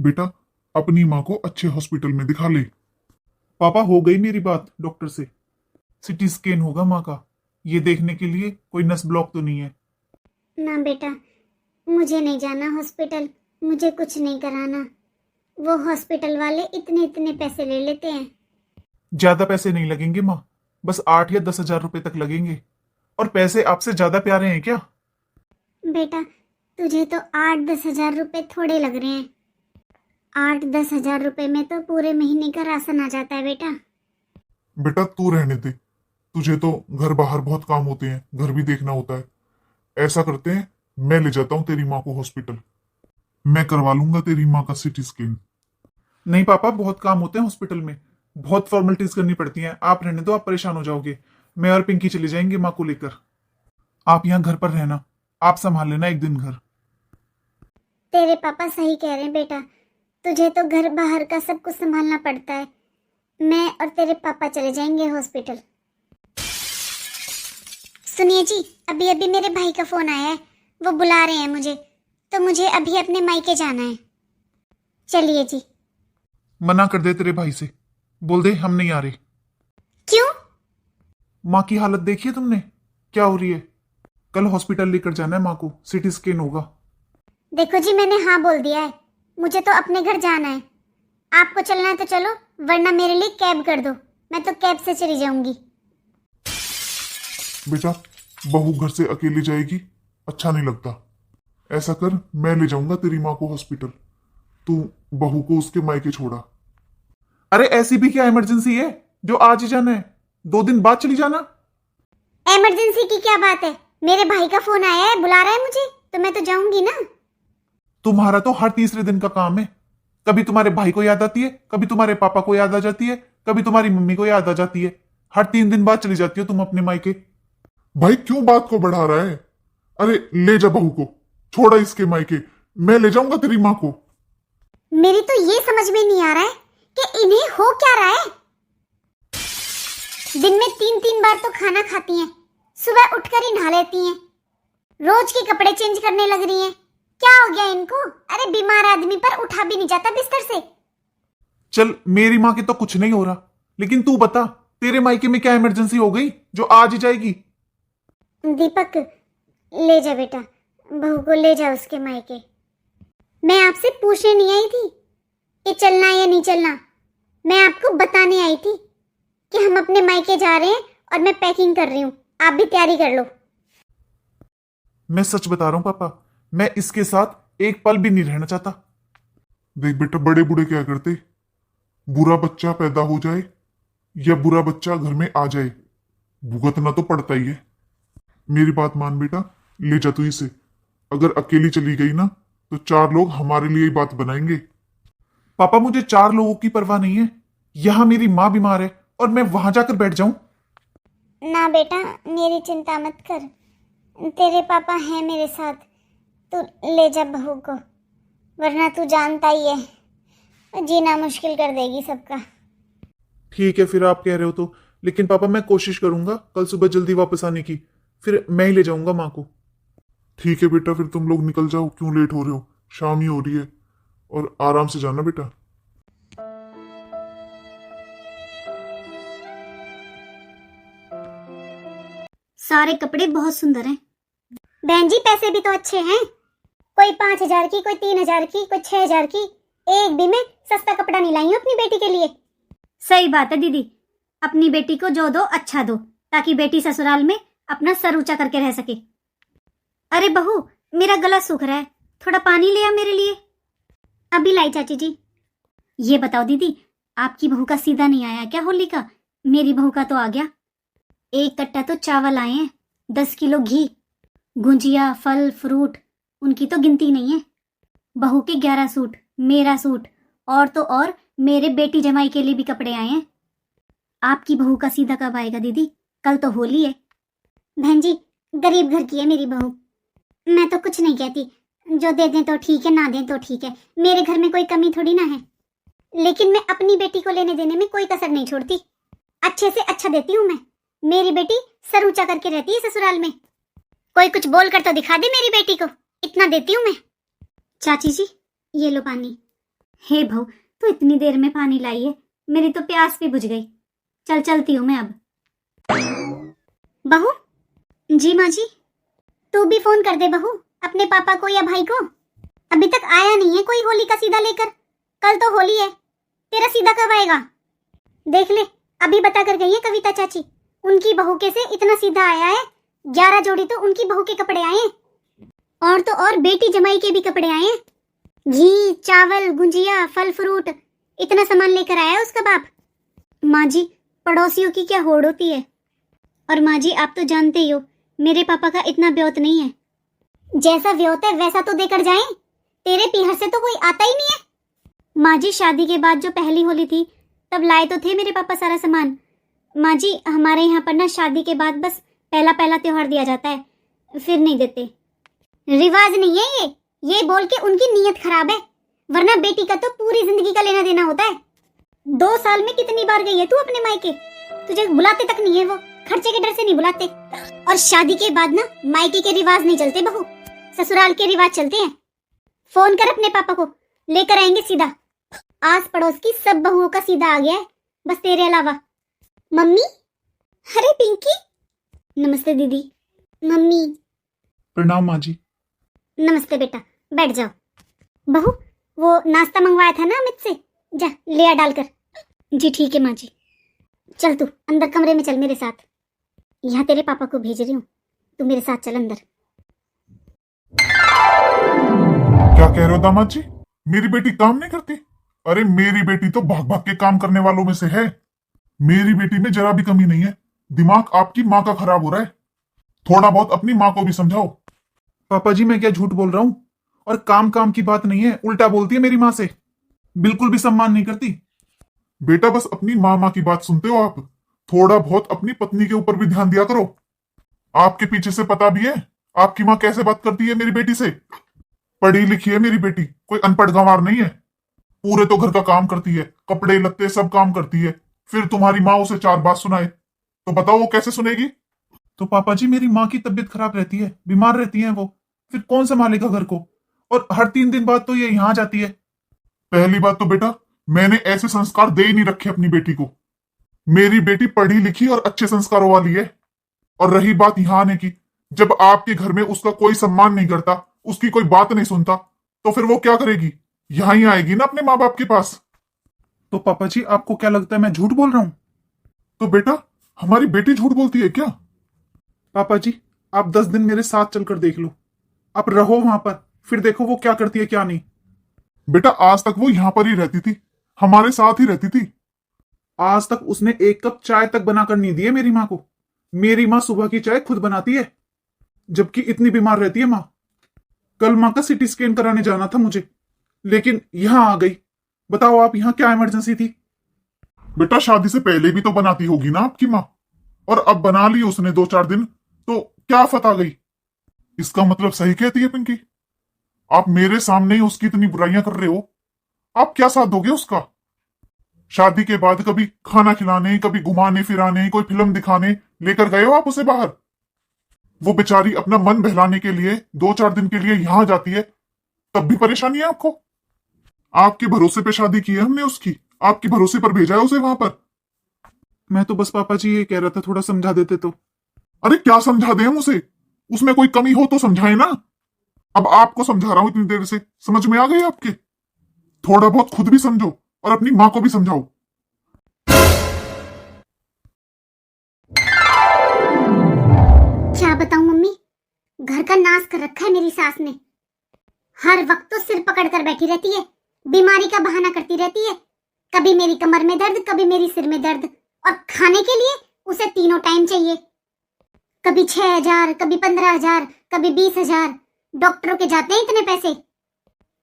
बेटा, अपनी माँ को अच्छे हॉस्पिटल में दिखा ले। पापा, हो गई मेरी बात डॉक्टर से। सिटी स्कैन होगा माँ का, ये देखने के लिए कोई नस ब्लॉक तो नहीं है। ना बेटा, मुझे नहीं जाना हॉस्पिटल, मुझे कुछ नहीं कराना। वो हॉस्पिटल वाले इतने इतने पैसे ले लेते हैं। ज्यादा पैसे नहीं लगेंगे माँ, बस 8 या 10 हजार रुपए तक लगेंगे। और पैसे आपसे ज्यादा प्यारे हैं क्या? बेटा, तुझे तो 8-10 हजार रुपए थोड़े लग रहे हैं। 8-10 हजार रुपए में तो पूरे महीने का राशन आ जाता है बेटा। बेटा तू रहने दे, तुझे तो घर बाहर बहुत काम होते हैं, घर भी देखना होता है। ऐसा करते हैं, मैं ले जाता हूँ तेरी माँ को हॉस्पिटल। मैं करवा लूंगा तेरी माँ का सिटी स्कैन। नहीं पापा, बहुत काम होते हैं हॉस्पिटल में, बहुत फॉर्मेलिटीज करनी पड़ती हैं। आप रहने दो, आप परेशान हो जाओगे। मैं और पिंकी चले जाएंगे माँ को लेकर। आप यहाँ घर पर रहना, आप संभाल लेना एक दिन घर। तेरे पापा सही कह रहे हैं बेटा, तुझे तो घर बाहर का सब कुछ संभालना पड़ता है। मैं और तेरे पापा चले जाएंगे हॉस्पिटल। सुनिए जी, अभी अभी मेरे भाई का फोन आया है, वो बुला रहे हैं मुझे, तो मुझे अभी अपने मायके जाना है। चलिए जी। मना कर दे तेरे भाई से, बोल दे हम नहीं आ रहे। क्यों? माँ की हालत देखी है तुमने, क्या हो रही है? कल हॉस्पिटल लेकर जाना है माँ को, सिटी स्कैन होगा। देखो जी, मैंने हाँ बोल दिया है, मुझे तो अपने घर जाना है। आपको चलना है तो चलो, वरना मेरे लिए कैब कर दो, मैं तो कैब से चली जाऊंगी। बेटा, बहू घर से अकेली जाएगी, अच्छा नहीं लगता। ऐसा कर, मैं ले जाऊंगा तेरी माँ को हॉस्पिटल, तू बहू को उसके मायके छोड़ा। अरे ऐसी भी क्या इमरजेंसी है जो आज ही जाना है? 2 दिन बाद चली जाना। इमरजेंसी की क्या बात है? मेरे भाई का फोन आया है, बुला रहा है मुझे, तो मैं तो जाऊंगी ना। तुम्हारा तो हर तीसरे दिन का काम है। कभी तुम्हारे भाई को याद आती है, कभी तुम्हारे पापा को याद आ जाती है, कभी तुम्हारी मम्मी को याद आ जाती है। हर 3 दिन बाद चली जाती हो तुम अपने मायके। भाई क्यों बात को बढ़ा रहा है? अरे ले जा बहू को, छोड़ा इसके मायके, मैं ले जाऊंगा तेरी माँ को। मेरी तो ये समझ में नहीं आ रहा है कि इन्हें हो क्या रहा है। दिन में 3-3 बार तो खाना खाती हैं, सुबह उठकर ही नहा लेती हैं, रोज के कपड़े चेंज करने लग रही हैं। क्या हो गया इनको? अरे बीमार आदमी पर उठा भी नहीं जाता बिस्तर से। चल, मेरी माँ के तो कुछ नहीं हो रहा, लेकिन तू बता, तेरे मायके में क्या इमरजेंसी हो गई जो आज ही जाएगी? दीपक, ले जा बेटा, बहू को ले जा उसके मायके। मैं आपसे पूछने नहीं आई थी कि चलना है या नहीं चलना, मैं आपको बताने आई थी कि हम अपने मायके जा रहे हैं और मैं पैकिंग कर रही हूँ, आप भी तैयारी कर लो। मैं सच बता रहा हूं पापा, मैं इसके साथ एक पल भी नहीं रहना चाहता। देख बेटा, बड़े बूढ़े क्या करते, बुरा बच्चा पैदा हो जाए या बुरा बच्चा घर में आ जाए, भुगतना तो पड़ता ही है। मेरी बात मान बेटा, ले जा तू इसे। अगर अकेली चली गई ना तो 4 लोग हमारे लिए ही बात बनाएंगे। पापा, मुझे 4 लोगों की परवाह नहीं है। यहां मेरी माँ बीमार है और मैं वहां जाकर बैठ जाऊं? ना बेटा, मेरी चिंता मत कर, तेरे पापा हैं मेरे साथ, तू ले जा बहू को, वरना तू जानता ही है जीना मुश्किल कर देगी सबका। ठीक है, फिर आप कह रहे हो तो। लेकिन पापा, मैं कोशिश करूंगा कल सुबह जल्दी वापस आने की, फिर मैं ही ले जाऊंगा माँ को। ठीक है बेटा, फिर तुम लोग निकल जाओ, क्यों लेट हो रहे हो, शाम ही हो रही है। और आराम से जाना बेटा। सारे कपड़े बहुत सुंदर हैं। बहन जी, पैसे भी तो अच्छे हैं, कोई 5 हजार की, कोई 3 हजार की, कोई 6 हजार की। एक भी मैं सस्ता कपड़ा नहीं लाई हूँ अपनी बेटी के लिए। सही बात है दीदी, अपनी बेटी को जो दो अच्छा दो, ताकि बेटी ससुराल में अपना सर ऊंचा करके रह सके। अरे बहू, मेरा गला सूख रहा है, थोड़ा पानी ले आ मेरे लिए। अभी लाई चाची जी। ये बताओ दीदी, आपकी बहू का सीधा नहीं आया क्या होली का? मेरी बहू का तो आ गया। 1 कट्टा तो चावल आए हैं, 10 किलो घी, गुंजिया, फल फ्रूट, उनकी तो गिनती नहीं है। बहू के 11 सूट, मेरा सूट, और तो और मेरे बेटी जमाई के लिए भी कपड़े आए हैं। आपकी बहू का सीधा कब आएगा दीदी? कल तो होली है। बहन जी, गरीब घर की है मेरी बहू, मैं तो कुछ नहीं कहती, जो दे दें तो ठीक है, ना दें तो ठीक है, मेरे घर में कोई कमी थोड़ी ना है। लेकिन मैं अपनी बेटी को लेने देने में कोई कसर नहीं छोड़ती, अच्छे से अच्छा देती हूँ मैं। मेरी बेटी सर ऊंचा करके रहती है ससुराल में। कोई कुछ बोल कर तो दिखा दे मेरी बेटी को, इतना देती हूँ मैं। चाची जी, ये लो पानी। हे बहू, तू इतनी देर में पानी लाई है, मेरी तो प्यास भी बुझ गई। चल चलती हूँ मैं अब। बहू। जी माँ जी। तू भी फोन कर दे बहू, अपने पापा को या भाई को। अभी तक आया नहीं है कोई होली का सीधा लेकर। कल तो होली है, तेरा सीधा कब आएगा? देख ले, अभी बता कर गई है कविता चाची, उनकी बहू के से इतना सीधा आया है। 11 जोड़ी तो उनकी बहू के कपड़े आए हैं, और तो और बेटी जमाई के भी कपड़े आए हैं। घी, चावल, गुंजिया, फल फ्रूट, इतना सामान लेकर आया है उसका बाप। माँ जी, पड़ोसियों की क्या होड़ होती है। और माँ जी, आप तो जानते ही हो मेरे पापा का इतना ब्योत नहीं है। जैसा व्योत है वैसा तो देकर जाएं। तेरे पीहर से तो कोई आता ही नहीं है। माँ जी, शादी के बाद जो पहली होली थी तब लाए तो थे मेरे पापा सारा सामान। माँ जी, हमारे यहाँ पर ना शादी के बाद बस पहला पहला त्योहार दिया जाता है, फिर नहीं देते। रिवाज नहीं है ये बोल के उनकी नीयत खराब है, वरना बेटी का तो पूरी जिंदगी का लेना देना होता है। 2 साल में कितनी बार गई है तू अपने मायके? तुझे बुलाते तक नहीं है वो, खर्चे के डर से नहीं बुलाते। और शादी के बाद ना मायके के रिवाज नहीं चलते बहू, ससुराल के रिवाज चलते हैं। फोन कर अपने पापा को, लेकर आएंगे सीधा। आस पड़ोस की सब बहुओं का सीधा आ गया है, बस तेरे अलावा। मम्मी। अरे पिंकी। नमस्ते दीदी। मम्मी। प्रणाम माँ जी। नमस्ते बेटा, बैठ जाओ। बहू, वो नाश्ता मंगवाया था ना अमित से, जा ले आ डालकर। जी ठीक है माँ जी। चल तू अंदर कमरे में चल मेरे साथ, यहाँ तेरे पापा को भेज रही हूँ, तू मेरे साथ चल अंदर। क्या कह रहे हो दामाद जी? मेरी बेटी काम नहीं करती? अरे मेरी बेटी तो भाग भाग के काम करने वालों में से है। मेरी बेटी में जरा भी कमी नहीं है। दिमाग आपकी माँ का खराब हो रहा है। थोड़ा बहुत अपनी माँ को भी समझाओ। पापा जी, मैं क्या झूठ बोल रहा हूँ? और काम काम की बात नहीं है, उल्टा बोलती है मेरी माँ से, बिल्कुल भी सम्मान नहीं करती। बेटा बस अपनी माँ की बात सुनते हो आप। थोड़ा बहुत अपनी पत्नी के ऊपर भी ध्यान दिया करो। आपके पीछे से पता भी है आपकी माँ कैसे बात करती है मेरी बेटी से। पढ़ी लिखी है मेरी बेटी, कोई अनपढ़ गंवार नहीं है। पूरे तो घर का काम करती है, कपड़े लत्ते सब काम करती है। फिर तुम्हारी माँ उसे 4 बात सुनाए तो बताओ वो कैसे सुनेगी? तो पापा जी, मेरी माँ की तबीयत खराब रहती है, बीमार रहती है वो, फिर कौन संभालेगा घर को? और हर 3 दिन बाद तो ये यहाँ जाती है। पहली बात तो बेटा, मैंने ऐसे संस्कार दे ही नहीं रखे अपनी बेटी को। मेरी बेटी पढ़ी लिखी और अच्छे संस्कारों वाली है। और रही बात यहाँ आने की, जब आपके घर में उसका कोई सम्मान नहीं करता, उसकी कोई बात नहीं सुनता, तो फिर वो क्या करेगी? यहाँ ही आएगी ना अपने माँ बाप के पास। तो पापा जी, आपको क्या लगता है मैं झूठ बोल रहा हूँ? तो बेटा हमारी बेटी झूठ बोलती है क्या? पापा जी, आप 10 दिन मेरे साथ चलकर देख लो, आप रहो वहां पर, फिर देखो वो क्या करती है क्या नहीं। बेटा आज तक वो यहाँ पर ही रहती थी, हमारे साथ ही रहती थी। आज तक उसने 1 कप चाय तक बनाकर नहीं दी है मेरी माँ को। मेरी माँ सुबह की चाय खुद बनाती है, जबकि इतनी बीमार रहती है माँ। कल माँ का सीटी स्कैन कराने जाना था मुझे, लेकिन यहां आ गई। बताओ आप, यहां क्या इमरजेंसी थी? बेटा शादी से पहले भी तो बनाती होगी ना आपकी माँ, और अब बना ली उसने 2-4 दिन, तो क्या आफत आ गई? इसका मतलब सही कहती है पिंकी, आप मेरे सामने ही उसकी इतनी बुराइयां कर रहे हो। आप क्या साथ दोगे उसका? शादी के बाद कभी खाना खिलाने, कभी घुमाने फिराने, कोई फिल्म दिखाने लेकर गए हो आप उसे बाहर? वो बेचारी अपना मन बहलाने के लिए 2-4 दिन के लिए यहां जाती है, तब भी परेशानी है आपको? आपके भरोसे पे शादी की है हमने उसकी, आपके भरोसे पर भेजा है उसे वहां पर। मैं तो बस पापा जी ये कह रहा था, थोड़ा समझा देते तो। अरे क्या समझा दें हम उसे? उसमें कोई कमी हो तो समझाए ना। अब आपको समझा रहा हूं इतनी देर से, समझ में आ गई आपके? थोड़ा बहुत खुद भी समझो और अपनी माँ को भी समझाओ। क्या बताऊं मम्मी, घर का नाश कर रखा है मेरी सास ने। हर वक्त तो सिर पकड़कर बैठी रहती है, बीमारी का बहाना करती रहती है। कभी मेरी कमर में दर्द, कभी मेरी सिर में दर्द, और खाने के लिए उसे तीनों टाइम चाहिए। कभी 6,000, कभी 15,000, कभी 20,000। डॉक्टरों के जाते हैं इतने पैसे,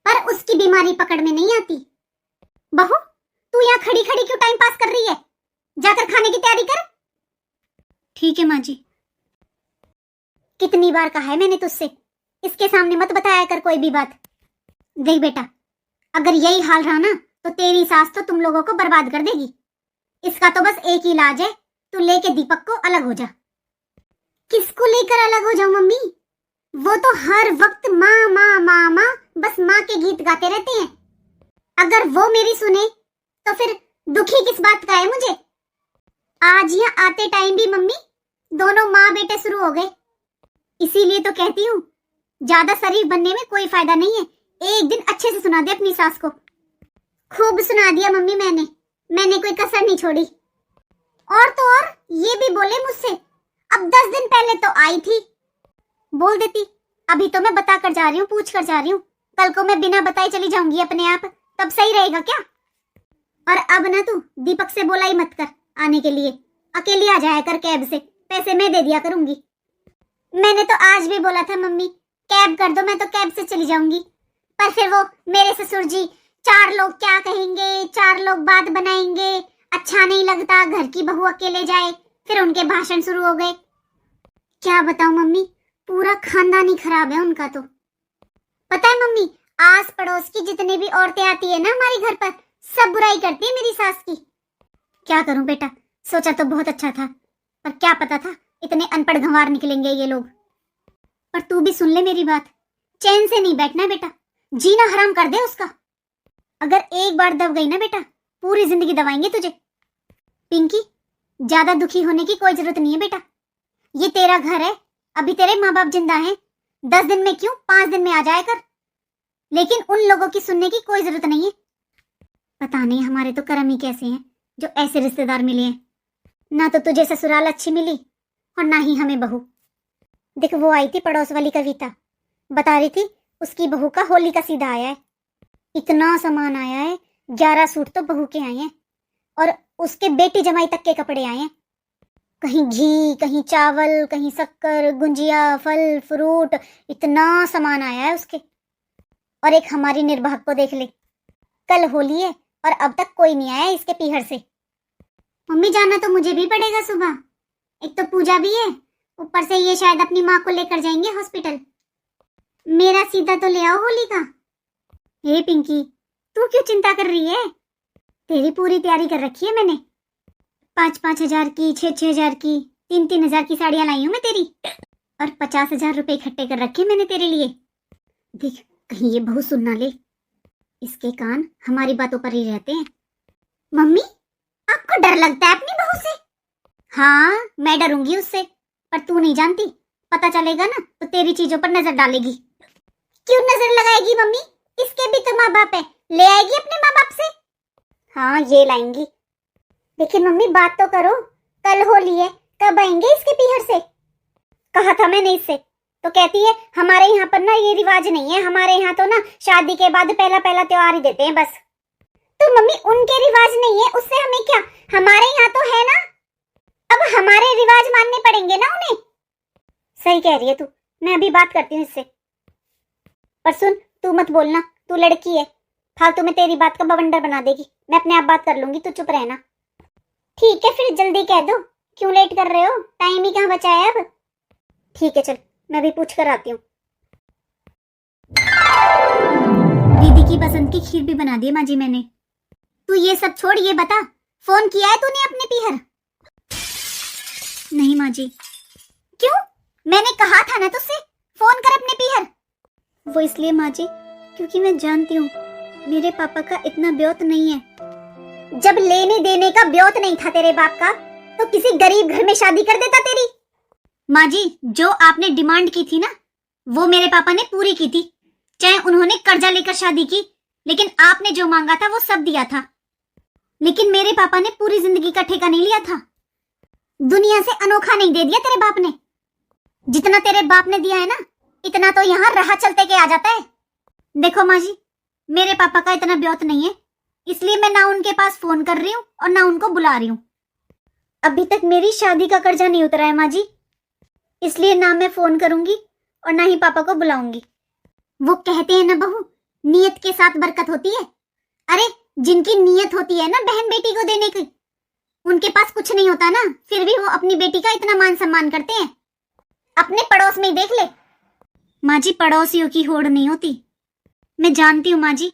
पर उसकी बीमारी पकड़ में नहीं आती। बहू, तू यहाँ खड़ी खड़ी क्यों टाइम पास कर रही है? जाकर खाने की तैयारी कर। ठीक है माँ जी। कितनी बार कहा है मैंने तुझसे, इसके सामने मत बताया कर कोई भी बात। देख बेटा, अगर यही हाल रहा ना तो तेरी सास तो तुम लोगों को बर्बाद कर देगी। इसका तो बस एक ही इलाज है, तू लेके दीपक को अलग हो जा। किसको लेकर अलग हो जाऊं मम्मी? वो तो हर वक्त माँ माँ माँ माँ, बस माँ के गीत गाते रहते हैं। अगर अगर वो मेरी सुने तो फिर दुखी किस बात का है मुझे। आज यहाँ आते टाइम भी मम्मी दोनों माँ बेटे शुरू हो गए। इसीलिए तो कहती हूँ ज्यादा शरीफ बनने में कोई फायदा नहीं है। एक दिन अच्छे से सुना दे अपनी सास को। खूब सुना दिया मम्मी, मैंने कोई कसर नहीं छोड़ी। और तो और ये भी बोले मुझसे, अब 10 दिन पहले तो आई थी। बोल देती अभी तो मैं बता कर जा रही हूँ, पूछ कर जा रही हूँ, कल को मैं बिना बताए चली जाऊंगी अपने आप, तब सही रहेगा क्या। और अब ना तू दीपक से बोला ही मत कर आने के लिए, अकेली आ जाया कर कैब से, पैसे मैं दे दिया करूंगी। मैंने तो आज भी बोला था मम्मी कैब कर दो, मैं तो कैब से चली जाऊंगी। पर फिर वो मेरे ससुर जी 4 लोग क्या कहेंगे, 4 लोग बात बनाएंगे, अच्छा नहीं लगता घर की बहू अकेले जाए, फिर उनके भाषण शुरू हो गए। क्या बताऊं मम्मी, पूरा खानदान ही खराब है उनका। तो पता है मम्मी, आस पड़ोस की जितनी भी औरतें आती है ना हमारे घर पर, सब बुराई करती है मेरी सास की। क्या करूं बेटा, सोचा तो बहुत अच्छा था, पर क्या पता था इतने अनपढ़ गंवार निकलेंगे ये लोग। पर तू भी सुन ले मेरी बात, चैन से नहीं बैठना बेटा, जीना हराम कर दे उसका। अगर एक बार दब गई ना बेटा, पूरी जिंदगी दबाएंगे तुझे। पिंकी, ज्यादा दुखी होने की कोई जरूरत नहीं है बेटा, ये तेरा घर है, अभी तेरे माँ बाप जिंदा हैं, 10 दिन में क्यों 5 दिन में आ जाया कर। लेकिन उन लोगों की सुनने की कोई जरूरत नहीं है। पता नहीं हमारे तो कर्म ही कैसे हैं जो ऐसे रिश्तेदार मिले हैं। ना तो तुझे ससुराल अच्छी मिली और ना ही हमें बहू। देख वो आई थी पड़ोस वाली कविता, बता रही थी उसकी बहू का होली का सीधा आया है, इतना सामान आया है, 11 सूट तो बहू के आए हैं, और उसके बेटी जमाई तक के कपड़े आए हैं। कहीं घी, कहीं चावल, कहीं शक्कर, गुंजिया, फल फ्रूट, इतना सामान आया है उसके। और एक हमारी निर्भाग को देख ले, कल होली है और अब तक कोई नहीं आया इसके पीहर से। मम्मी जाना तो मुझे भी पड़ेगा सुबह, एक तो पूजा भी है, ऊपर से ये शायद अपनी माँ को लेकर जाएंगे हॉस्पिटल। मेरा सीधा तो ले आओ होली का। हे पिंकी, तू क्यों चिंता कर रही है, तेरी पूरी तैयारी कर रखी है मैंने। 5-5 हजार की, 6-6 हजार की, 3-3 हजार की साड़ियां लाई हूं मैं तेरी, और 50 हजार रुपए इकट्ठे कर रखे मैंने तेरे लिए। देख कहीं ये बहू सुन ना ले, इसके कान हमारी बातों पर ही रहते हैं। मम्मी, आपको डर लगता है अपनी बहू से? हाँ मैं डरूंगी उससे, पर तू नहीं जानती, पता चलेगा ना तो तेरी चीजों पर नजर डालेगी। क्यों नजर लगाएगी मम्मी, इसके भी तो माँ बाप है, ले आएगी अपने माँ बाप से। हाँ ये लाएंगी, लेकिन मम्मी बात तो करो, कल होली है, कब आएंगे इसके पीहर से। कहा था मैंने इससे, तो कहती है हमारे यहाँ पर ना ये रिवाज नहीं है, हमारे यहाँ तो ना शादी के बाद पहला पहला त्योहार ही देते हैं बस। तो मम्मी उनके रिवाज नहीं है, उससे हमें क्या, हमारे यहाँ तो है ना, अब हमारे रिवाज मानने पड़ेंगे ना उन्हें। सही कह रही है तू, मैं अभी बात करती हूँ इससे। पर सुन, तू मत बोलना, तू लड़की है, फालतू में तेरी बात का बवंडर बना देगी, मैं अपने आप बात कर लूंगी, तू चुप रहना। ठीक है फिर जल्दी कह दो, क्यों लेट कर रहे हो, टाइम ही कहाँ बचा है अब। ठीक है चल, मैं भी पूछ कर आती हूँ। दीदी की पसंद की खीर भी बना दी माँ जी मैंने। तू ये सब छोड़, ये बता फोन किया है तूने अपने पीहर? नहीं माँ जी। क्यों, मैंने कहा था ना तुझसे फोन कर अपने पीहर। वो इसलिए माँ जी क्योंकि मैं जानती हूँ मेरे पापा का इतना ब्योत नहीं है। जब लेने देने का ब्योत नहीं था तेरे बाप का, तो किसी गरीब घर में शादी कर देता तेरी। माँ जी जो आपने डिमांड की थी ना, वो मेरे पापा ने पूरी की थी, चाहे उन्होंने कर्जा लेकर शादी की, लेकिन आपने जो मांगा था वो सब दिया था। लेकिन मेरे पापा ने पूरी जिंदगी का ठेका नहीं लिया था। दुनिया से अनोखा नहीं दे दिया तेरे बाप ने, जितना तेरे बाप ने दिया है ना, इतना तो यहाँ राह चलते के आ जाता है। देखो माँ जी, मेरे पापा का इतना ब्योत नहीं है, इसलिए मैं ना उनके पास फोन कर रही हूँ और ना उनको बुला रही हूँ। अभी तक मेरी शादी का कर्जा नहीं उतरा है माँ जी, इसलिए ना मैं फोन करूंगी और ना ही पापा को बुलाऊंगी। वो कहते हैं ना बहू, नियत के साथ बरकत होती है। अरे जिनकी नियत होती है ना बहन बेटी को देने की, उनके पास कुछ नहीं होता ना, फिर भी वो अपनी बेटी का इतना मान सम्मान करते हैं। अपने पड़ोस में ही देख ले। माँ जी पड़ोसियों की होड़ नहीं होती, मैं जानती हूँ माँ जी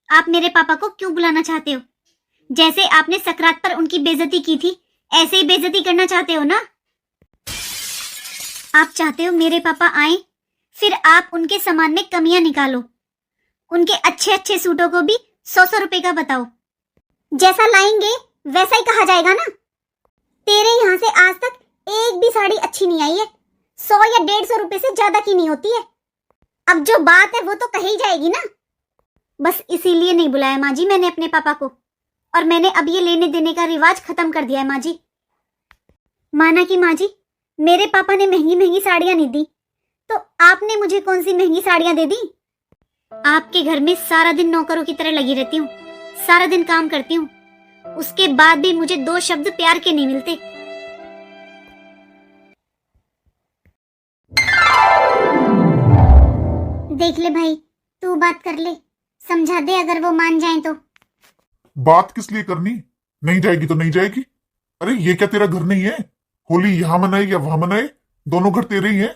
आप मेरे पापा को क्यों बुलाना चाहते हो। जैसे आपने सकरात पर उनकी बेइज्जती की थी, ऐसे ही बेइज्जती करना चाहते हो ना। आप चाहते हो मेरे पापा आए, फिर आप उनके सामान में कमियां निकालो, उनके अच्छे अच्छे सूटों को भी 100 रुपए का बताओ। जैसा लाएंगे वैसा ही कहा जाएगा ना। तेरे यहाँ से आज तक एक भी साड़ी अच्छी नहीं आई है। 100 या 150 रुपए से ज्यादा की नहीं होती है। अब जो बात है वो तो कही जाएगी ना। बस इसीलिए नहीं बुलाया माँ जी मैंने अपने पापा को, और मैंने अब ये लेने देने का रिवाज खत्म कर दिया है माँ जी। माना कि माँ जी मेरे पापा ने महंगी महंगी साड़ियां नहीं दी, तो आपने मुझे कौन सी महंगी साड़ियां दे दी? आपके घर में सारा दिन नौकरों की तरह लगी रहती हूँ, सारा दिन काम करती हूँ, उसके बाद भी मुझे 2 शब्द प्यार के नहीं मिलते। देख ले भाई, तू बात कर ले, समझा दे अगर वो मान जाएं तो। बात किस लिए करनी? नहीं जाएगी तो नहीं जाएगी। अरे ये क्या तेरा घर नहीं है? होली यहाँ मनाए या वहां मनाए, दोनों घर तेरे ही हैं।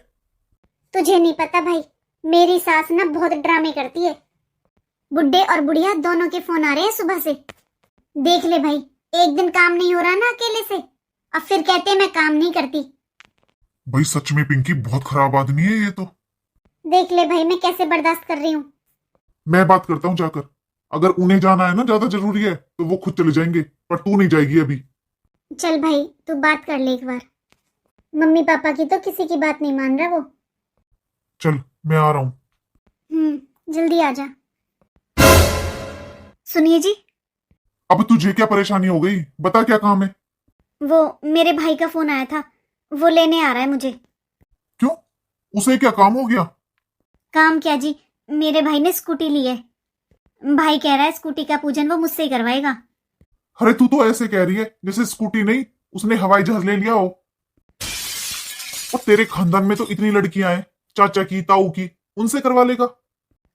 तुझे नहीं पता भाई, मेरी सास ना बहुत ड्रामे करती है। बुड्ढे और बुढ़िया दोनों के फोन आ रहे हैं सुबह से। देख ले भाई, एक दिन काम नहीं हो रहा ना अकेले से, अब फिर कहते हैं मैं काम नहीं करती। भाई सच में पिंकी बहुत खराब आदमी है ये तो। देख ले भाई मैं कैसे बर्दाश्त कर रही हूँ। मैं बात करता हूँ जाकर। अगर उन्हें जाना है ना, ज्यादा जरूरी है, तो वो खुद चले जाएंगे, पर तू नहीं जाएगी अभी। चल भाई तू बात कर ले एक बार। मम्मी पापा की तो किसी की बात नहीं मान रहा वो। चल मैं आ रहा हूँ। जल्दी आ जा। सुनिए जी। अब तुझे क्या परेशानी हो गई? बता क्या काम है? वो मेरे भाई का फोन आया था, वो लेने आ रहा है मुझे। क्यों? उसे क्या काम हो गया? काम क्या जी, मेरे भाई ने स्कूटी ली है। भाई कह रहा है स्कूटी का पूजन वो मुझसे ही करवाएगा। अरे तू तो ऐसे कह रही है जैसे स्कूटी नहीं उसने हवाई जहाज ले लिया हो। और तेरे खानदान में तो इतनी लड़कियां हैं, चाचा की, ताऊ की, उनसे करवा लेगा।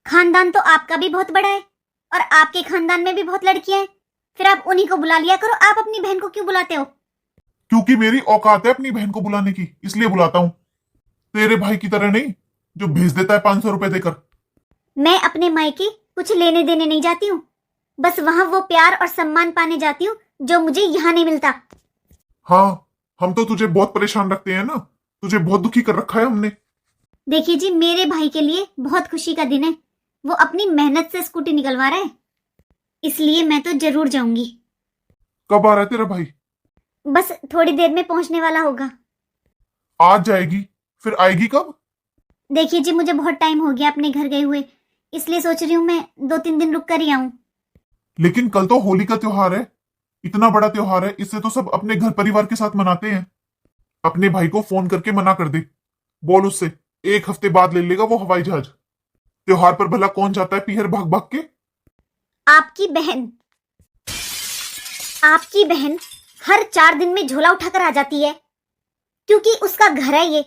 खानदान तो आपका भी बहुत बड़ा है, और आपके खानदान में भी बहुत लड़कियां हैं, फिर आप उन्हीं को बुला लिया करो। आप अपनी बहन को क्यों बुलाते हो? क्योंकि मेरी औकात है अपनी बहन को बुलाने की, इसलिए बुलाता हूँ। तेरे भाई की तरह नहीं जो भेज देता है 500 रुपए देकर। मैं अपने मायके कुछ लेने देने नहीं जाती हूँ, बस वहां वो प्यार और सम्मान पाने जाती हूँ जो मुझे यहाँ नहीं मिलता। हाँ, हम तो तुझे बहुत परेशान रखते हैं ना, तुझे बहुत दुखी कर रखा है हमने। देखिए जी, मेरे भाई के लिए बहुत खुशी का दिन है। वो अपनी मेहनत से स्कूटी निकलवा रहा है, इसलिए मैं तो जरूर जाऊंगी। कब आ रहा है तेरा भाई? बस थोड़ी देर में पहुंचने वाला होगा। आज जाएगी, फिर आएगी कब? देखिए जी, मुझे बहुत टाइम हो गया अपने घर गए हुए, इसलिए सोच रही हूँ मैं 2-3 दिन रुक कर ही आऊं। लेकिन कल तो होली का त्योहार है, इतना बड़ा त्योहार है, इससे तो सब अपने घर परिवार के साथ मनाते हैं। अपने भाई को फोन करके मना कर दे, बोल उससे 1 हफ्ते बाद ले लेगा वो हवाई जहाज। त्योहार पर भला कौन जाता है पीहर भाग भाग के? आपकी बहन हर 4 दिन में झोला उठाकर आ जाती है, क्योंकि उसका घर है ये।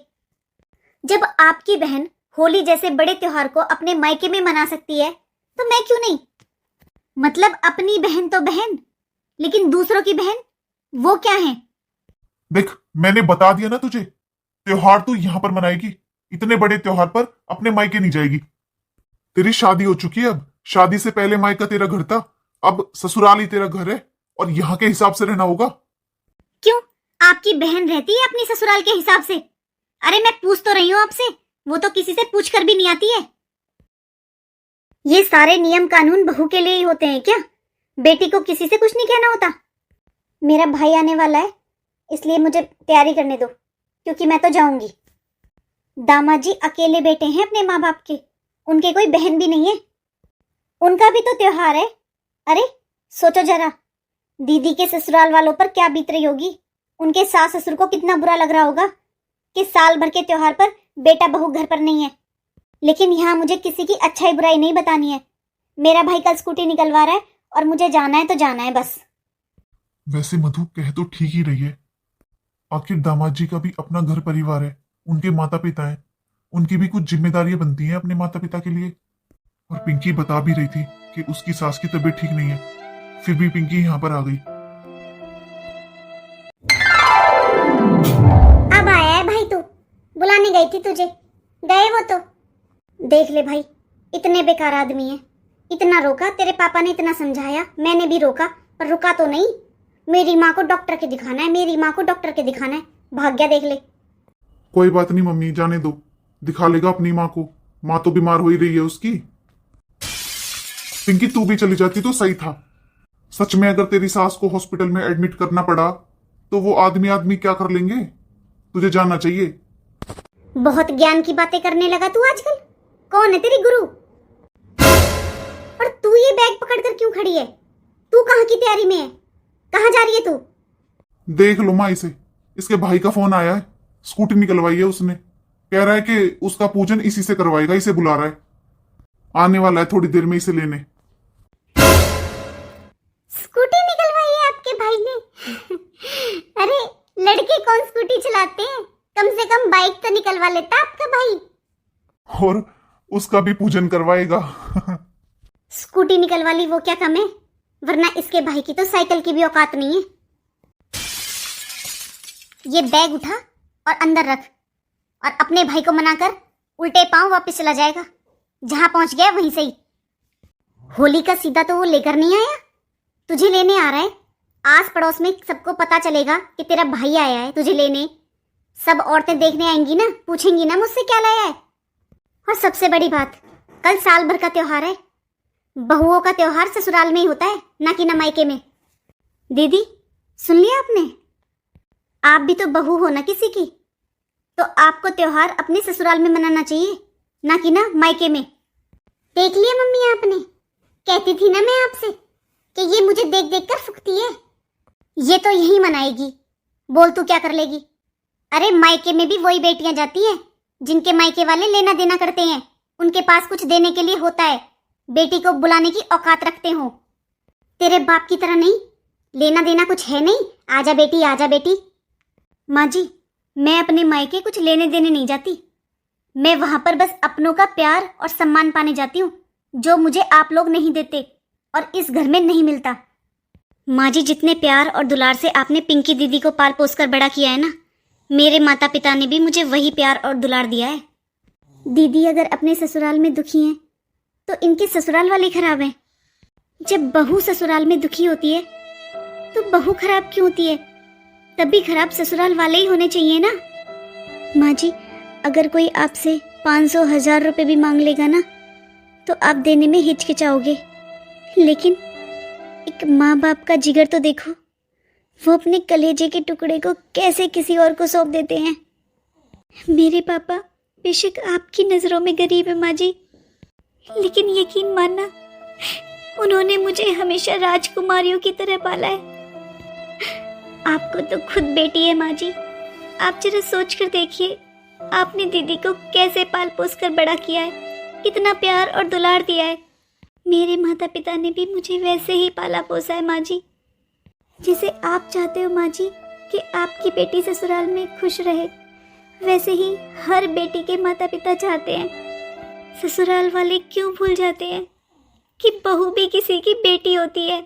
जब आपकी बहन होली जैसे बड़े त्योहार को अपने मायके में मना सकती है, तो मैं क्यों नहीं? मतलब अपनी बहन तो बहन, लेकिन दूसरों की बहन वो क्या है? देख, मैंने बता दिया ना तुझे, त्योहार तू यहां पर मनाएगी, इतने बड़े त्योहार पर अपने मायके नहीं जाएगी। तेरी शादी हो चुकी है, अब शादी से पहले मायका तेरा घर था, अब ससुराल ही तेरा घर है, और यहाँ के हिसाब से रहना होगा। क्यों? आपकी बहन रहती है अपनी ससुराल के हिसाब से? अरे मैं पूछ तो रही हूँ आपसे, वो तो किसी से पूछ कर भी नहीं आती है। ये सारे नियम कानून बहू के लिए ही होते हैं क्या? बेटी को किसी से कुछ नहीं कहना होता? मेरा भाई आने वाला है, इसलिए मुझे तैयारी करने दो, क्योंकि मैं तो जाऊंगी। दामाद जी अकेले बेटे हैं अपने माँ बाप के, उनके कोई बहन भी नहीं है, उनका भी तो त्योहार है। अरे सोचो जरा, दीदी के ससुराल वालों पर क्या बीत रही होगी। उनके सास ससुर को कितना बुरा लग रहा होगा कि साल भर के त्योहार पर बेटा बहू घर पर नहीं है। लेकिन यहाँ मुझे किसी की अच्छाई बुराई नहीं बतानी है। मेरा भाई कल स्कूटी निकलवा रहा है और मुझे जाना है तो जाना है बस। वैसे मधु कह तो ठीक ही रही है, आखिर दामाद जी का भी अपना घर परिवार है, उनके माता पिता हैं, उनकी भी कुछ जिम्मेदारियां बनती हैं अपने माता पिता के लिए। और पिंकी बता भी रही थी कि उसकी सास की तबीयत ठीक नहीं है, फिर भी पिंकी यहाँ पर आ गई। अब आया है भाई, तू बुलाने गई थी, तुझे गए वो तो। देख ले भाई, इतने बेकार आदमी है, इतना रोका, तेरे पापा ने इतना समझाया, मैंने भी रोका, पर रुका तो नहीं। मेरी माँ को डॉक्टर के दिखाना है, मेरी माँ को डॉक्टर के दिखाना है, भाग गया देख ले। कोई बात नहीं मम्मी, जाने दो, दिखा लेगा अपनी माँ को, माँ तो बीमार हो ही रही है उसकी। पिंकी तू भी चली जाती तो सही था। सच में अगर तेरी सास को हॉस्पिटल में एडमिट करना पड़ा तो वो आदमी आदमी क्या कर लेंगे, तुझे जानना चाहिए। बहुत ज्ञान की बातें करने लगा तू आजकल। कौन है तेरी गुरु? और तू ये बैग पकड़कर क्यों खड़ी है? तू कहाँ की तैयारी में है? कहाँ जा रही है तू? देख लो माँ इसे, इसके भाई का फोन आया है, स्कूटी निकलवाई है उसने। कह रहा है कि उसका पूजन इसी से करवाएगा, इसे बुला रहा है। आने वाला है थोड़ी देर में इसे लेने। स्कूटी निकलवाई है आपके भाई ने? अरे लड़के कौन स्कूटी चलाते हैं? कम से कम बाइक तो निकलवा लेता आपका भाई। और उसका भी पूजन करवाएगा। स्कूटी निकलवा ली वो क्या कम है? वरना इसके भाई की तो साइकिल की भी औकात नहीं है। ये बैग उठा और अंदर रख, और अपने भाई को मनाकर उल्टे पांव वापस चला जाएगा। जहां पहुंच गया वहीं से ही। होली का सीधा तो वो लेकर नहीं आया, तुझे लेने आ रहा है। आस पड़ोस में सबको पता चलेगा कि तेरा भाई आया है तुझे लेने। सब औरतें देखने आएंगी ना, पूछेंगी ना मुझसे क्या लाया है। और सबसे बड़ी बात, कल साल भर का त्योहार है। बहुओं का त्योहार ससुराल में ही होता है, ना कि मायके में। दीदी सुन लिया आपने? आप भी तो बहू हो ना किसी की, तो आपको त्योहार अपने ससुराल में मनाना चाहिए, ना कि ना मायके में। देख लिया मम्मी आपने? कहती थी ना मैं आपसे कि ये मुझे देख देख कर फुकती है। ये तो यही मनाएगी, बोल तू क्या कर लेगी? अरे मायके में भी वही बेटियां जाती हैं जिनके मायके वाले लेना देना करते हैं। उनके पास कुछ देने के लिए होता है, बेटी को बुलाने की औकात रखते हो। तेरे बाप की तरह नहीं, लेना देना कुछ है नहीं। आजा बेटी, आजा बेटी। माँ जी, मैं अपने मायके कुछ लेने देने नहीं जाती। मैं वहां पर बस अपनों का प्यार और सम्मान पाने जाती हूँ, जो मुझे आप लोग नहीं देते और इस घर में नहीं मिलता। माँ जी, जितने प्यार और दुलार से आपने पिंकी दीदी को पाल पोस कर बड़ा किया है ना, मेरे माता पिता ने भी मुझे वही प्यार और दुलार दिया है। दीदी अगर अपने ससुराल में दुखी हैं तो इनके ससुराल वाले खराब हैं। जब बहू ससुराल में दुखी होती है तो बहू खराब क्यों होती है? तभी खराब ससुराल वाले ही होने चाहिए ना। माँ जी, अगर कोई आपसे 500,000 रुपए भी मांग लेगा ना तो आप देने में हिचकिचाओगे, लेकिन एक माँ बाप का जिगर तो देखो। वो अपने कलेजे के टुकड़े को कैसे किसी और को सौंप देते हैं। मेरे पापा बेशक आपकी नज़रों में गरीब है माँ जी, लेकिन यकीन मानना, उन्होंने मुझे हमेशा राजकुमारियों की तरह पाला है। आपको तो खुद बेटी है माँ जी, आप जरा सोच कर देखिए, आपने दीदी को कैसे पाल पोस कर बड़ा किया है, कितना प्यार और दुलार दिया है। मेरे माता पिता ने भी मुझे वैसे ही पाला पोसा है माँ जी, जैसे आप चाहते हो माँ जी कि आपकी बेटी ससुराल में खुश रहे। वैसे ही हर बेटी के माता पिता चाहते हैं। ससुराल वाले क्यों भूल जाते हैं कि बहू भी किसी की बेटी होती है।